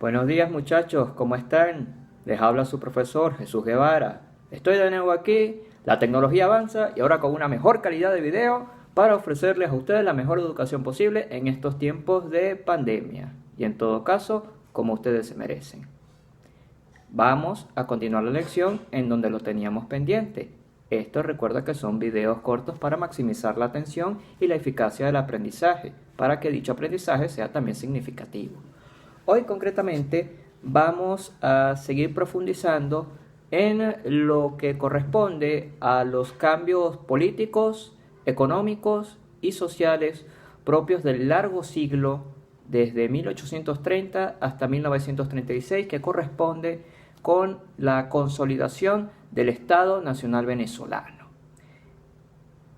Buenos días muchachos, ¿cómo están? Les habla su profesor Jesús Guevara. Estoy de nuevo aquí, la tecnología avanza y ahora con una mejor calidad de video para ofrecerles a ustedes la mejor educación posible en estos tiempos de pandemia y en todo caso como ustedes se merecen. Vamos a continuar la lección en donde lo teníamos pendiente. Esto recuerda que son videos cortos para maximizar la atención y la eficacia del aprendizaje, para que dicho aprendizaje sea también significativo. Hoy concretamente vamos a seguir profundizando en lo que corresponde a los cambios políticos, económicos y sociales propios del largo siglo desde 1830 hasta 1936, que corresponde con la consolidación del Estado Nacional Venezolano.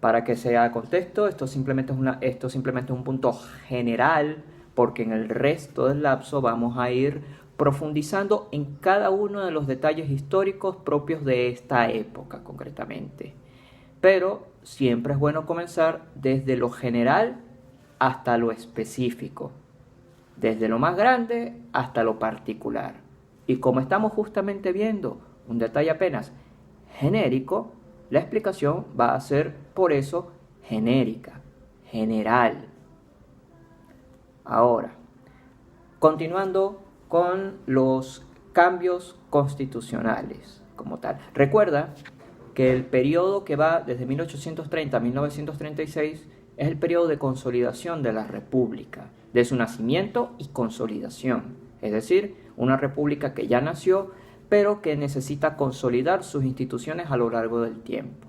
Para que sea contexto, esto simplemente es un punto general, porque en el resto del lapso vamos a ir profundizando en cada uno de los detalles históricos propios de esta época concretamente. Pero siempre es bueno comenzar desde lo general hasta lo específico, desde lo más grande hasta lo particular. Y como estamos justamente viendo un detalle apenas genérico, la explicación va a ser por eso genérica, general. Ahora, continuando con los cambios constitucionales como tal. Recuerda que el periodo que va desde 1830 a 1936 es el periodo de consolidación de la república, de su nacimiento y consolidación. Es decir, una república que ya nació, pero que necesita consolidar sus instituciones a lo largo del tiempo.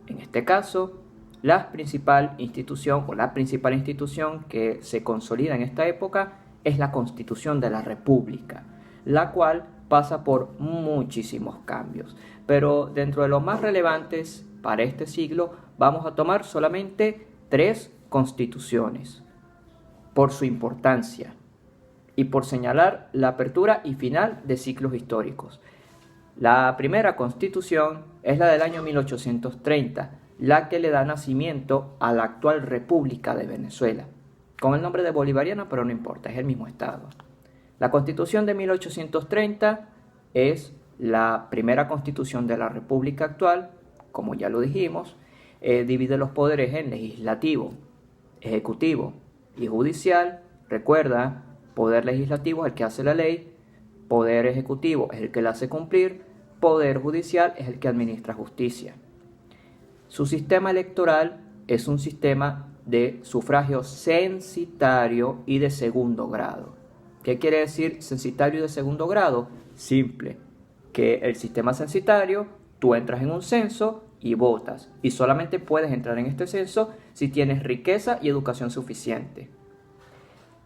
En este caso, la principal institución que se consolida en esta época es la Constitución de la República, la cual pasa por muchísimos cambios. Pero dentro de los más relevantes para este siglo vamos a tomar solamente 3 constituciones, por su importancia y por señalar la apertura y final de ciclos históricos. La primera constitución es la del año 1830, la que le da nacimiento a la actual República de Venezuela, con el nombre de bolivariana, pero no importa, es el mismo estado. La Constitución de 1830 es la primera constitución de la República actual, como ya lo dijimos, divide los poderes en legislativo, ejecutivo y judicial. Recuerda, poder legislativo es el que hace la ley, poder ejecutivo es el que la hace cumplir, poder judicial es el que administra justicia. Su sistema electoral es un sistema de sufragio censitario y de segundo grado. ¿Qué quiere decir censitario y de segundo grado? Simple, que el sistema censitario, tú entras en un censo y votas, y solamente puedes entrar en este censo si tienes riqueza y educación suficiente.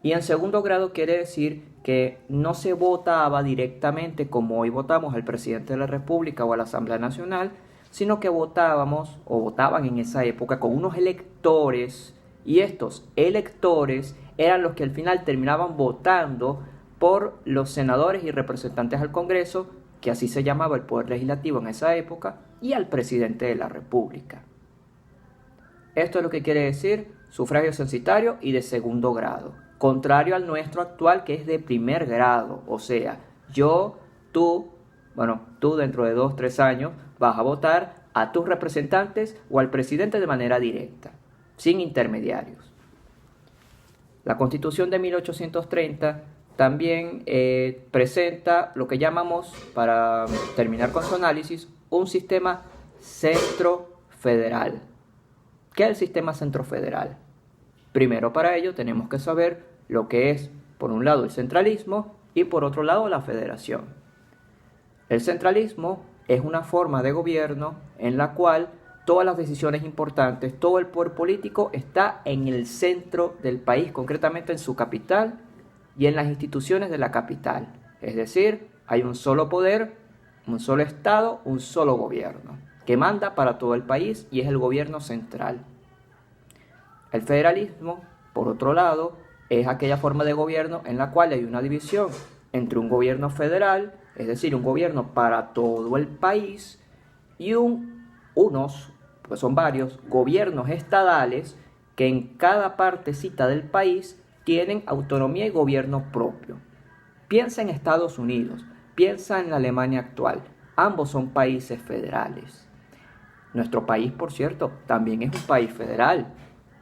Y en segundo grado quiere decir que no se votaba directamente como hoy votamos al presidente de la República o a la Asamblea Nacional, sino que votaban en esa época con unos electores, y estos electores eran los que al final terminaban votando por los senadores y representantes al Congreso, que así se llamaba el poder legislativo en esa época, y al presidente de la República. Esto es lo que quiere decir sufragio censitario y de segundo grado, contrario al nuestro actual, que es de primer grado. O sea, tú dentro de 2-3 años vas a votar a tus representantes o al presidente de manera directa, sin intermediarios. La Constitución de 1830 también presenta lo que llamamos, para terminar con su análisis, un sistema centrofederal. ¿Qué es el sistema centrofederal? Primero, para ello tenemos que saber lo que es, por un lado, el centralismo y por otro lado, la federación. El centralismo es una forma de gobierno en la cual todas las decisiones importantes, todo el poder político está en el centro del país, concretamente en su capital y en las instituciones de la capital. Es decir, hay un solo poder, un solo Estado, un solo gobierno, que manda para todo el país y es el gobierno central. El federalismo, por otro lado, es aquella forma de gobierno en la cual hay una división entre un gobierno federal, es decir, un gobierno para todo el país, y son varios gobiernos estadales que en cada partecita del país tienen autonomía y gobierno propio. Piensa en Estados Unidos, piensa en la Alemania actual. Ambos son países federales. Nuestro país, por cierto, también es un país federal.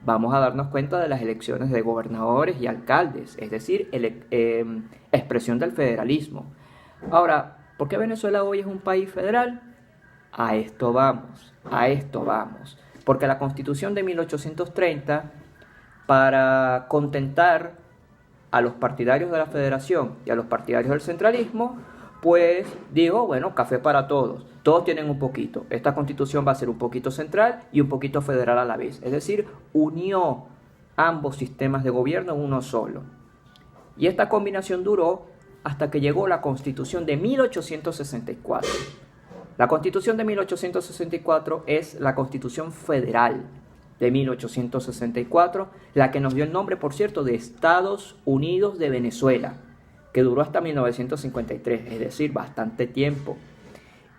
Vamos a darnos cuenta de las elecciones de gobernadores y alcaldes, es decir, expresión del federalismo. Ahora, ¿por qué Venezuela hoy es un país federal? A esto vamos. Porque la Constitución de 1830, para contentar a los partidarios de la federación y a los partidarios del centralismo, pues digo, bueno, café para todos. Todos tienen un poquito. Esta constitución va a ser un poquito central y un poquito federal a la vez. Es decir, unió ambos sistemas de gobierno en uno solo. Y esta combinación duró hasta que llegó la Constitución de 1864. La Constitución de 1864 es la Constitución Federal de 1864, la que nos dio el nombre, por cierto, de Estados Unidos de Venezuela, que duró hasta 1953, es decir, bastante tiempo.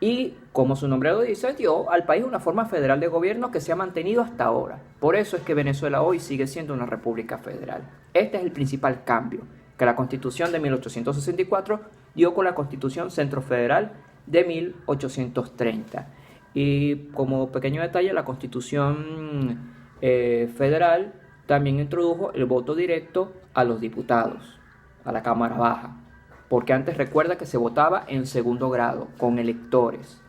Y, como su nombre lo dice, dio al país una forma federal de gobierno que se ha mantenido hasta ahora. Por eso es que Venezuela hoy sigue siendo una república federal. Este es el principal cambio que la Constitución de 1864 dio con la Constitución Centrofederal de 1830. Y como pequeño detalle, la Constitución federal también introdujo el voto directo a los diputados, a la Cámara Baja, porque antes recuerda que se votaba en segundo grado, con electores.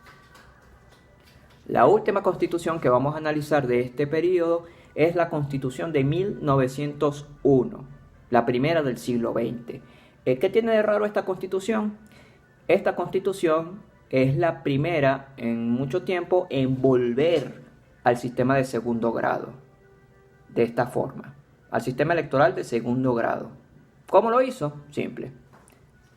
La última constitución que vamos a analizar de este periodo es la Constitución de 1901, la primera del siglo XX. ¿Qué tiene de raro esta constitución? Esta constitución es la primera en mucho tiempo en volver al sistema de segundo grado, de esta forma, al sistema electoral de segundo grado. ¿Cómo lo hizo? Simple.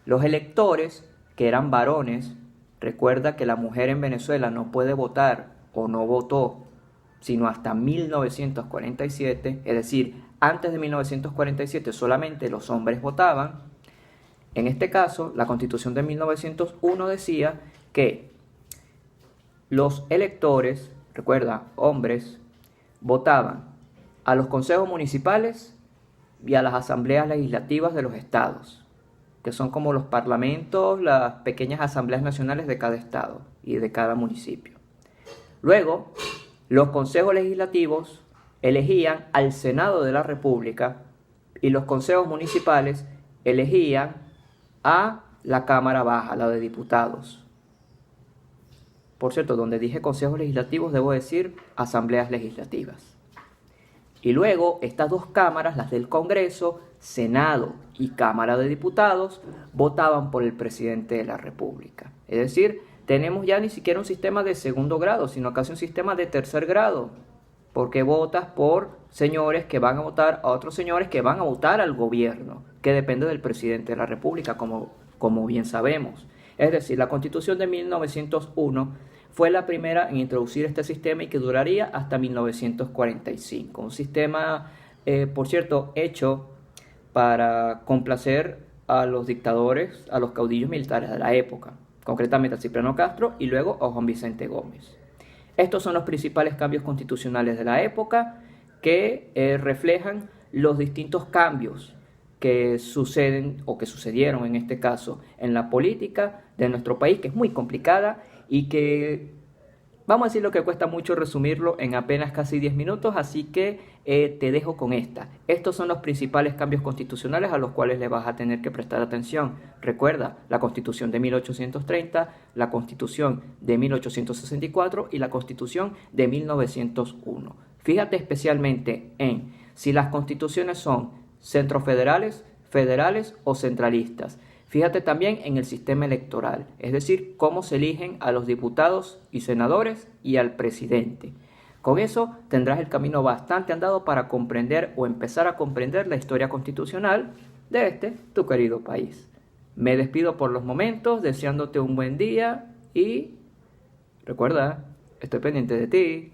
Los electores, que eran varones, recuerda que la mujer en Venezuela no puede votar o no votó sino hasta 1947, es decir, antes de 1947 solamente los hombres votaban. En este caso, la Constitución de 1901 decía que los electores, recuerda, hombres, votaban a los consejos municipales y a las asambleas legislativas de los estados, que son como los parlamentos, las pequeñas asambleas nacionales de cada estado y de cada municipio. Luego, los consejos legislativos elegían al Senado de la República y los consejos municipales elegían a la Cámara Baja, la de diputados. Por cierto, donde dije consejos legislativos, debo decir asambleas legislativas. Y luego, estas dos cámaras, las del Congreso, Senado y Cámara de Diputados, votaban por el presidente de la República. Es decir, tenemos ya ni siquiera un sistema de segundo grado, sino casi un sistema de tercer grado, porque votas por señores que van a votar a otros señores que van a votar al gobierno, que depende del presidente de la República, como bien sabemos. Es decir, la Constitución de 1901 fue la primera en introducir este sistema y que duraría hasta 1945. Un sistema, por cierto, hecho para complacer a los dictadores, a los caudillos militares de la época, concretamente a Cipriano Castro y luego a Juan Vicente Gómez. Estos son los principales cambios constitucionales de la época que reflejan los distintos cambios que suceden o que sucedieron en este caso en la política de nuestro país, que es muy complicada y que, vamos a decir, lo que cuesta mucho resumirlo en apenas casi 10 minutos, así que te dejo con esta. Estos son los principales cambios constitucionales a los cuales le vas a tener que prestar atención. Recuerda, la Constitución de 1830, la Constitución de 1864 y la Constitución de 1901. Fíjate especialmente en si las constituciones son centrofederales, federales o centralistas. Fíjate también en el sistema electoral, es decir, cómo se eligen a los diputados y senadores y al presidente. Con eso tendrás el camino bastante andado para comprender o empezar a comprender la historia constitucional de tu querido país. Me despido por los momentos, deseándote un buen día y recuerda, estoy pendiente de ti.